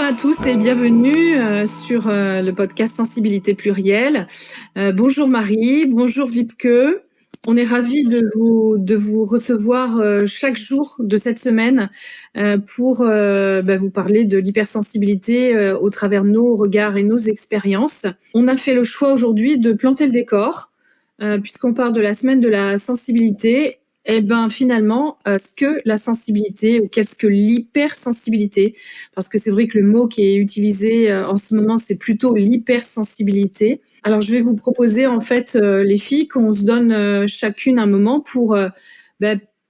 à tous et bienvenue sur le podcast Sensibilité plurielle. Bonjour Marie, bonjour Wibke. On est ravis de vous recevoir chaque jour de cette semaine pour vous parler de l'hypersensibilité au travers nos regards et nos expériences. On a fait le choix aujourd'hui de planter le décor puisqu'on parle de la semaine de la sensibilité. Finalement, ce que la sensibilité ou qu'est-ce que l'hypersensibilité? Parce que c'est vrai que le mot qui est utilisé en ce moment, c'est plutôt l'hypersensibilité. Alors, je vais vous proposer en fait, les filles, qu'on se donne chacune un moment pour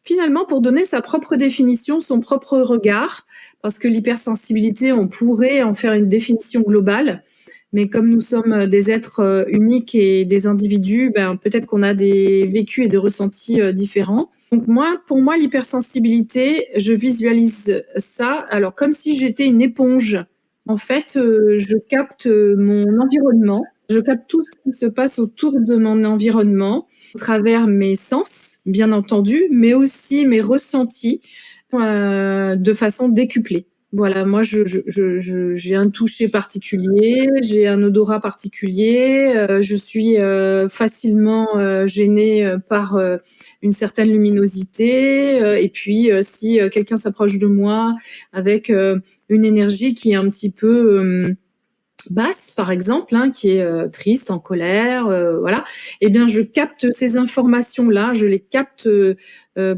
finalement pour donner sa propre définition, son propre regard, parce que l'hypersensibilité, on pourrait en faire une définition globale. Mais comme nous sommes des êtres uniques et des individus, peut-être qu'on a des vécus et des ressentis différents. Donc pour moi, l'hypersensibilité, je visualise ça, alors comme si j'étais une éponge. En fait, je capte mon environnement, je capte tout ce qui se passe autour de mon environnement, à travers mes sens, bien entendu, mais aussi mes ressentis de façon décuplée. Voilà, moi, j'ai un toucher particulier, j'ai un odorat particulier, je suis facilement gênée par une certaine luminosité, et puis si quelqu'un s'approche de moi avec une énergie qui est un petit peu basse, par exemple, qui est triste, en colère, voilà, eh bien, je capte ces informations-là, je les capte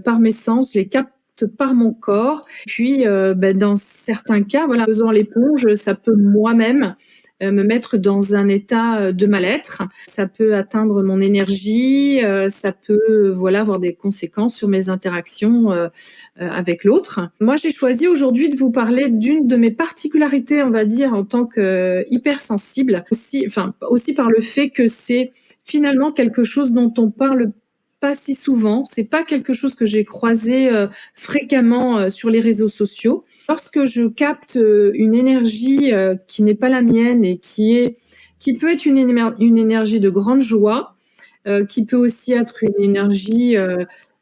par mes sens, je les capte par mon corps. Puis, dans certains cas, voilà, faisant l'éponge, ça peut moi-même me mettre dans un état de mal-être. Ça peut atteindre mon énergie, ça peut avoir des conséquences sur mes interactions avec l'autre. Moi, j'ai choisi aujourd'hui de vous parler d'une de mes particularités, on va dire, en tant que hypersensible, aussi par le fait que c'est finalement quelque chose dont on parle pas si souvent, c'est pas quelque chose que j'ai croisé fréquemment sur les réseaux sociaux. Lorsque je capte une énergie qui n'est pas la mienne et qui peut être une énergie de grande joie, qui peut aussi être une énergie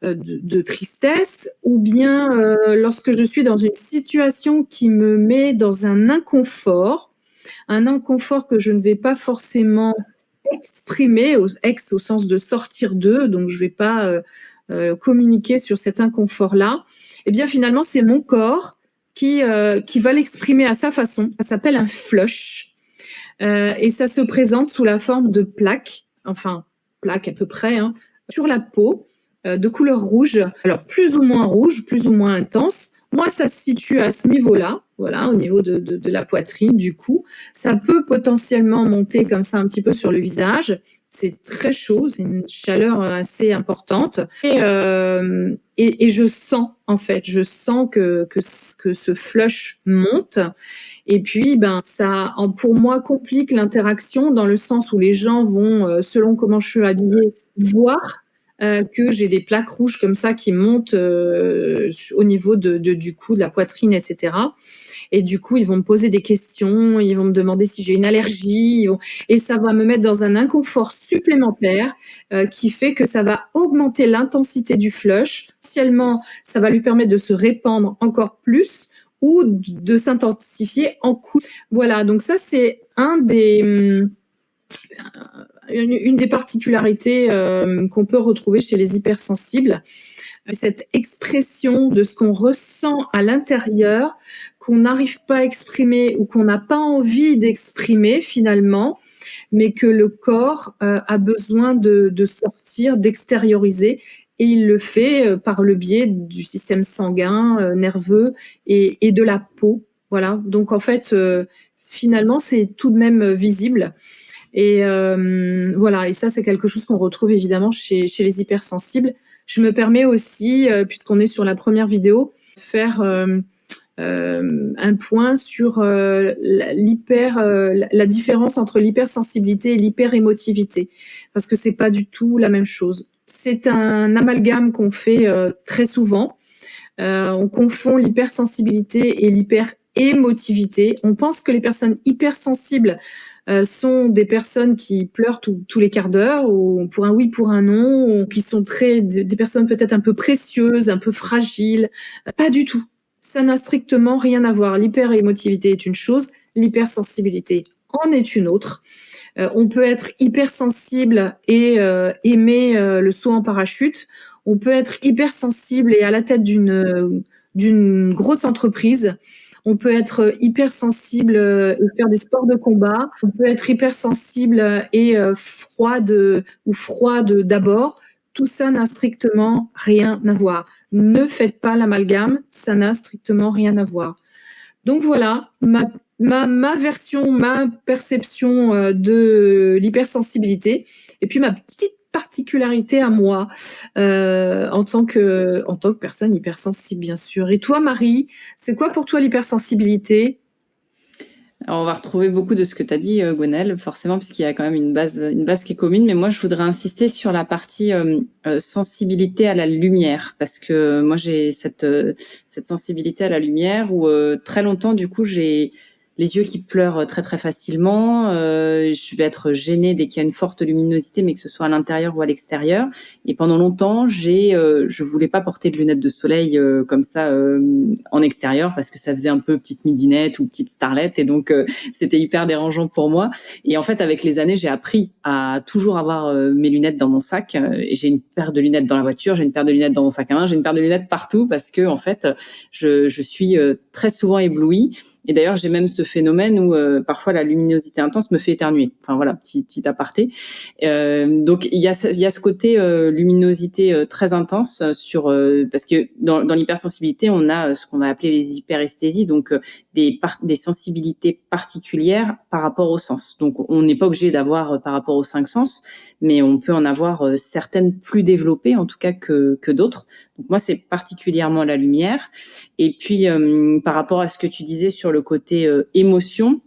de tristesse, ou bien lorsque je suis dans une situation qui me met dans un inconfort que je ne vais pas forcément exprimer, au sens de sortir d'eux, donc je vais pas communiquer sur cet inconfort-là. Eh bien, finalement, c'est mon corps qui va l'exprimer à sa façon. Ça s'appelle un flush, et ça se présente sous la forme de plaques à peu près, sur la peau, de couleur rouge. Alors, plus ou moins rouge, plus ou moins intense. Moi, ça se situe à ce niveau-là, voilà, au niveau de la poitrine, du cou. Ça peut potentiellement monter comme ça un petit peu sur le visage. C'est très chaud, c'est une chaleur assez importante. Et je sens, en fait, que ce flush monte. Et puis, ça, pour moi, complique l'interaction dans le sens où les gens vont, selon comment je suis habillée, voir que j'ai des plaques rouges comme ça qui montent au niveau du cou, de la poitrine, etc. Et du coup, ils vont me poser des questions, ils vont me demander si j'ai une allergie, et ça va me mettre dans un inconfort supplémentaire qui fait que ça va augmenter l'intensité du flush. Potentiellement, ça va lui permettre de se répandre encore plus ou de s'intensifier en coup. Voilà, donc ça, c'est une des particularités qu'on peut retrouver chez les hypersensibles, cette expression de ce qu'on ressent à l'intérieur, qu'on n'arrive pas à exprimer ou qu'on n'a pas envie d'exprimer finalement, mais que le corps a besoin de sortir, d'extérioriser, et il le fait par le biais du système sanguin, nerveux et de la peau. Voilà, donc en fait, finalement, c'est tout de même visible. Et voilà, et ça, c'est quelque chose qu'on retrouve évidemment chez les hypersensibles. Je me permets aussi, puisqu'on est sur la première vidéo, faire un point sur la différence entre l'hypersensibilité et l'hyperémotivité, parce que c'est pas du tout la même chose. C'est un amalgame qu'on fait très souvent. On confond l'hypersensibilité et l'hyperémotivité. On pense que les personnes hypersensibles sont des personnes qui pleurent tous les quarts d'heure, ou pour un oui, pour un non, ou qui sont des personnes peut-être un peu précieuses, un peu fragiles. Pas du tout. Ça n'a strictement rien à voir. L'hyperémotivité est une chose, l'hypersensibilité en est une autre. On peut être hypersensible et aimer le saut en parachute. On peut être hypersensible et à la tête d'une grosse entreprise. On peut être hypersensible et faire des sports de combat. On peut être hypersensible et froide d'abord. Tout ça n'a strictement rien à voir. Ne faites pas l'amalgame, ça n'a strictement rien à voir. Donc voilà, ma version, ma perception de l'hypersensibilité, et puis ma petite particularité à moi en tant que personne hypersensible, bien sûr. Et toi, Marie, c'est quoi pour toi l'hypersensibilité? Alors, on va retrouver beaucoup de ce que tu as dit, Gwenaëlle, forcément, puisqu'il y a quand même une base qui est commune. Mais moi, je voudrais insister sur la partie sensibilité à la lumière, parce que moi, j'ai cette sensibilité à la lumière où très longtemps, du coup, j'ai les yeux qui pleurent très très facilement. Je vais être gênée dès qu'il y a une forte luminosité, mais que ce soit à l'intérieur ou à l'extérieur. Et pendant longtemps, je voulais pas porter de lunettes de soleil comme ça en extérieur parce que ça faisait un peu petite midinette ou petite starlette, et donc c'était hyper dérangeant pour moi. Et en fait, avec les années, j'ai appris à toujours avoir mes lunettes dans mon sac. Et j'ai une paire de lunettes dans la voiture, j'ai une paire de lunettes dans mon sac à main, j'ai une paire de lunettes partout parce que en fait, je suis très souvent éblouie. Et d'ailleurs, j'ai même ce phénomène où parfois la luminosité intense me fait éternuer. Enfin voilà, petit aparté. Donc il y a ce côté luminosité très intense parce que dans l'hypersensibilité, on a ce qu'on va appeler les hyperesthésies, donc des sensibilités particulières par rapport aux sens. Donc on n'est pas obligé d'avoir par rapport aux 5 sens, mais on peut en avoir certaines plus développées en tout cas que d'autres. Donc moi, c'est particulièrement la lumière. Et puis par rapport à ce que tu disais sur le côté émotion,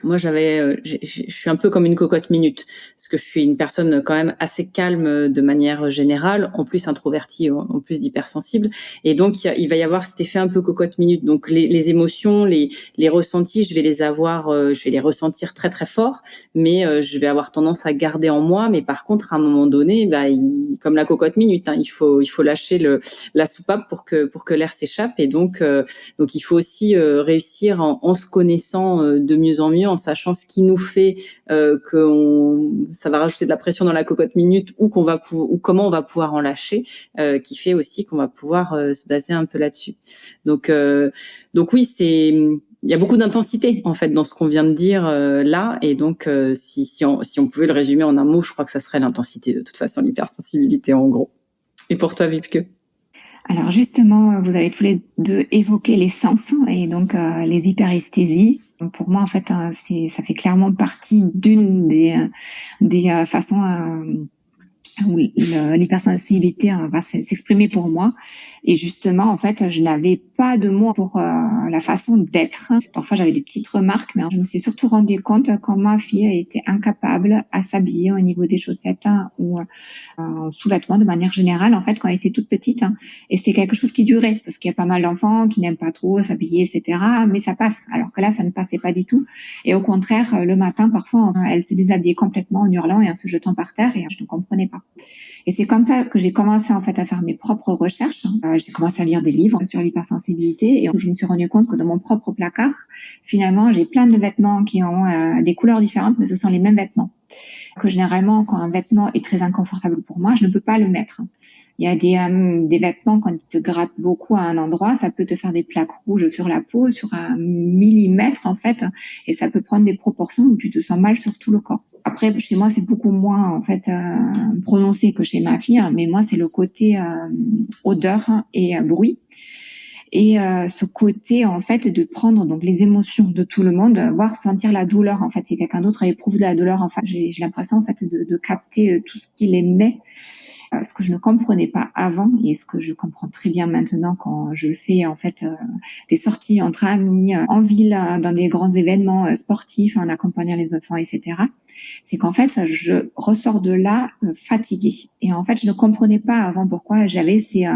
moi je suis un peu comme une cocotte minute parce que je suis une personne quand même assez calme de manière générale, en plus introvertie, en plus d'hypersensible, et donc il va y avoir cet effet un peu cocotte minute. Donc les émotions, les ressentis, je vais les ressentir très très fort, mais je vais avoir tendance à garder en moi. Mais par contre, à un moment donné, comme la cocotte minute, il faut lâcher la soupape pour que l'air s'échappe. Et donc il faut aussi réussir en se connaissant de mieux en mieux, en sachant ce qui nous fait ça va rajouter de la pression dans la cocotte minute, ou comment on va pouvoir en lâcher, qui fait aussi qu'on va pouvoir se baser un peu là-dessus. Donc oui, il y a beaucoup d'intensité en fait dans ce qu'on vient de dire là, et donc si on pouvait le résumer en un mot, je crois que ça serait l'intensité, de toute façon, l'hypersensibilité en gros. Et pour toi, Vibke? Alors justement, vous avez tous les deux évoqué les sens et donc les hyperesthésies. Donc pour moi, en fait, ça fait clairement partie d'une des façons où l'hypersensibilité va s'exprimer pour moi. Et justement, en fait, je n'avais pas de mots pour la façon d'être. Parfois, j'avais des petites remarques, mais je me suis surtout rendu compte quand ma fille était incapable à s'habiller au niveau des chaussettes ou sous-vêtements de manière générale, en fait, quand elle était toute petite. Et c'est quelque chose qui durait, parce qu'il y a pas mal d'enfants qui n'aiment pas trop s'habiller, etc. Mais ça passe. Alors que là, ça ne passait pas du tout. Et au contraire, le matin, parfois, elle se déshabillait complètement en hurlant et en se jetant par terre, et je ne comprenais pas. Et c'est comme ça que j'ai commencé en fait à faire mes propres recherches. J'ai commencé à lire des livres sur l'hypersensibilité et je me suis rendu compte que dans mon propre placard, finalement, j'ai plein de vêtements qui ont des couleurs différentes, mais ce sont les mêmes vêtements. Que généralement, quand un vêtement est très inconfortable pour moi, je ne peux pas le mettre. Il y a des vêtements, quand ils te grattent beaucoup à un endroit, ça peut te faire des plaques rouges sur la peau, sur 1 millimètre en fait, et ça peut prendre des proportions où tu te sens mal sur tout le corps. Après, chez moi, c'est beaucoup moins en fait prononcé que chez ma fille, mais moi, c'est le côté odeur et bruit. Et ce côté en fait de prendre donc les émotions de tout le monde, voire sentir la douleur en fait. Si quelqu'un d'autre éprouve de la douleur, en fait, j'ai l'impression en fait de capter tout ce qu'il émet. Ce que je ne comprenais pas avant et ce que je comprends très bien maintenant quand je fais en fait des sorties entre amis, en ville, dans des grands événements sportifs, en accompagnant les enfants, etc. C'est qu'en fait, je ressors de là fatiguée. Et en fait, je ne comprenais pas avant pourquoi j'avais ces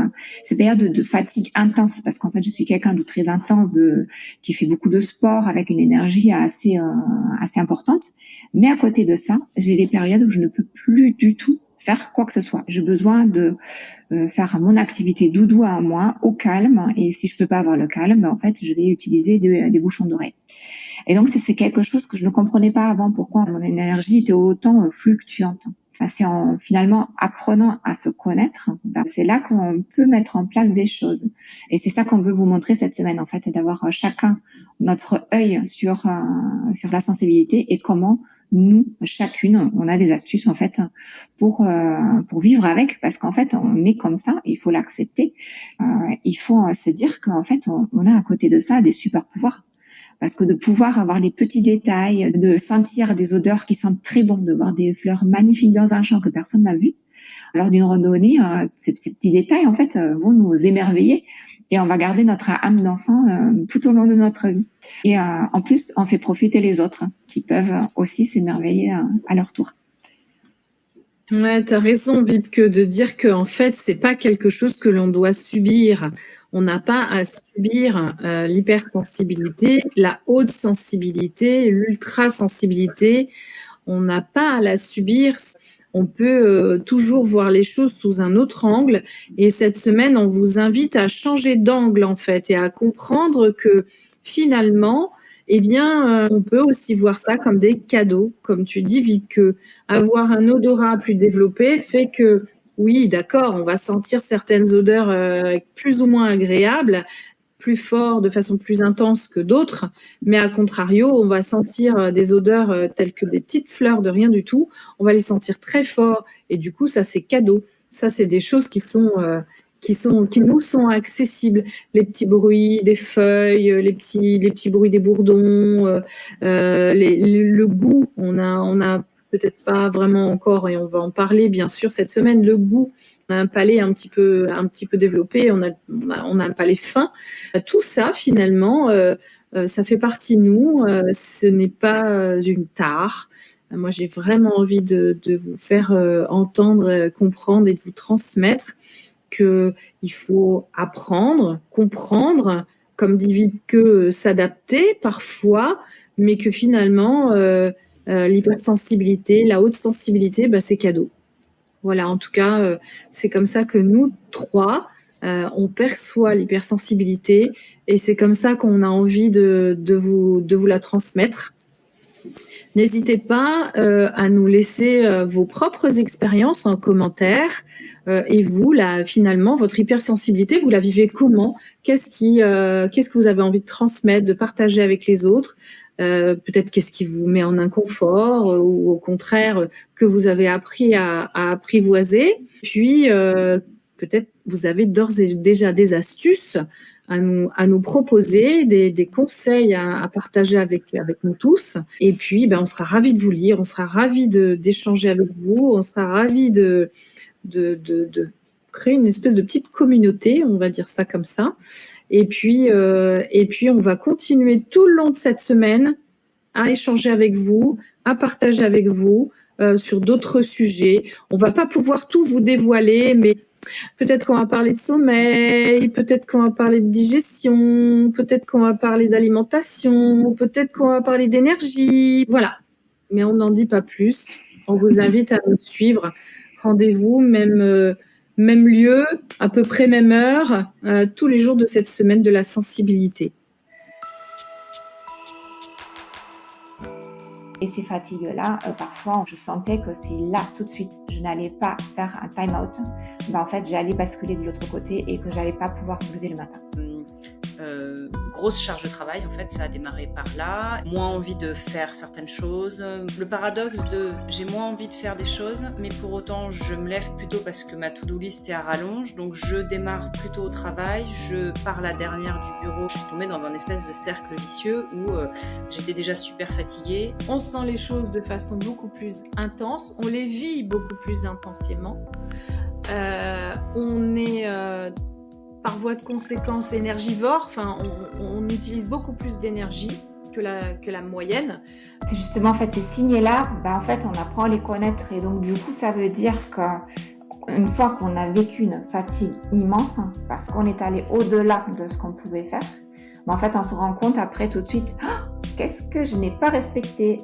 périodes de fatigue intense, parce qu'en fait, je suis quelqu'un de très intense, qui fait beaucoup de sport avec une énergie assez importante. Mais à côté de ça, j'ai des périodes où je ne peux plus du tout faire quoi que ce soit. J'ai besoin de faire mon activité doudou à moi, au calme. Et si je peux pas avoir le calme, en fait, je vais utiliser des bouchons d'oreille. Et donc, c'est quelque chose que je ne comprenais pas avant, pourquoi mon énergie était autant fluctuante. C'est en finalement apprenant à se connaître, c'est là qu'on peut mettre en place des choses. Et c'est ça qu'on veut vous montrer cette semaine, en fait, d'avoir chacun notre œil sur la sensibilité et comment nous, chacune, on a des astuces, en fait, pour vivre avec, parce qu'en fait, on est comme ça, il faut l'accepter. Il faut se dire qu'en fait, on a à côté de ça des super pouvoirs. Parce que de pouvoir avoir les petits détails, de sentir des odeurs qui sentent très bon, de voir des fleurs magnifiques dans un champ que personne n'a vu, lors d'une randonnée, ces petits détails en fait vont nous émerveiller et on va garder notre âme d'enfant tout au long de notre vie. Et en plus, on fait profiter les autres qui peuvent aussi s'émerveiller à leur tour. Ouais, t'as raison, Vibke, de dire que en fait, c'est pas quelque chose que l'on doit subir. On n'a pas à subir l'hypersensibilité, la haute sensibilité, l'ultra-sensibilité. On n'a pas à la subir. On peut toujours voir les choses sous un autre angle. Et cette semaine, on vous invite à changer d'angle, en fait, et à comprendre que finalement, eh bien, on peut aussi voir ça comme des cadeaux. Comme tu dis, Vibke, avoir un odorat plus développé fait que, oui, d'accord, on va sentir certaines odeurs plus ou moins agréables, plus fort, de façon plus intense que d'autres, mais à contrario, on va sentir des odeurs telles que des petites fleurs de rien du tout, on va les sentir très fort, et du coup, ça c'est cadeau. Ça, c'est des choses qui nous sont accessibles. Les petits bruits des feuilles, les petits bruits des bourdons, le goût, on a peut-être pas vraiment encore, et on va en parler bien sûr cette semaine, le goût. On a un palais un petit peu développé, on a un palais fin. Tout ça, finalement, ça fait partie de nous. Ce n'est pas une tare. Moi, j'ai vraiment envie de vous faire entendre, comprendre et de vous transmettre que il faut apprendre, comprendre, comme dit Vibke, s'adapter parfois, mais que finalement, l'hypersensibilité, la haute sensibilité, c'est cadeau. Voilà, en tout cas, c'est comme ça que nous trois, on perçoit l'hypersensibilité et c'est comme ça qu'on a envie de vous la transmettre. N'hésitez pas à nous laisser vos propres expériences en commentaire. Et vous, là, finalement, votre hypersensibilité, vous la vivez comment ? Qu'est-ce que vous avez envie de transmettre, de partager avec les autres ? Peut-être qu'est-ce qui vous met en inconfort ou au contraire que vous avez appris à apprivoiser. Puis peut-être vous avez d'ores et déjà des astuces à nous proposer, des conseils à partager avec nous tous. Et puis on sera ravis de vous lire, on sera ravis d'échanger avec vous, on sera ravis de créer une espèce de petite communauté, on va dire ça comme ça. Et puis on va continuer tout le long de cette semaine à échanger avec vous, à partager avec vous sur d'autres sujets. On va pas pouvoir tout vous dévoiler, mais peut-être qu'on va parler de sommeil, peut-être qu'on va parler de digestion, peut-être qu'on va parler d'alimentation, peut-être qu'on va parler d'énergie. Voilà. Mais on n'en dit pas plus. On vous invite à nous suivre. Rendez-vous, même lieu, à peu près même heure, tous les jours de cette semaine de la sensibilité. Et ces fatigues-là, parfois, je sentais que c'est là, tout de suite. Je n'allais pas faire un time-out. En fait, j'allais basculer de l'autre côté et que j'allais pas pouvoir me lever le matin. Grosse charge de travail, en fait, ça a démarré par là. Moins envie de faire certaines choses. Le paradoxe de j'ai moins envie de faire des choses, mais pour autant, je me lève plutôt parce que ma to-do list est à rallonge. Donc, je démarre plutôt au travail. Je pars la dernière du bureau. Je suis tombée dans un espèce de cercle vicieux où j'étais déjà super fatiguée. On sent les choses de façon beaucoup plus intense. On les vit beaucoup plus intensément. On est... par voie de conséquence énergivore, enfin, on utilise beaucoup plus d'énergie que la moyenne. C'est justement en fait ces signes-là, en fait on apprend à les connaître et donc du coup ça veut dire qu'une fois qu'on a vécu une fatigue immense, parce qu'on est allé au-delà de ce qu'on pouvait faire, en fait on se rend compte après tout de suite, qu'est-ce que je n'ai pas respecté ?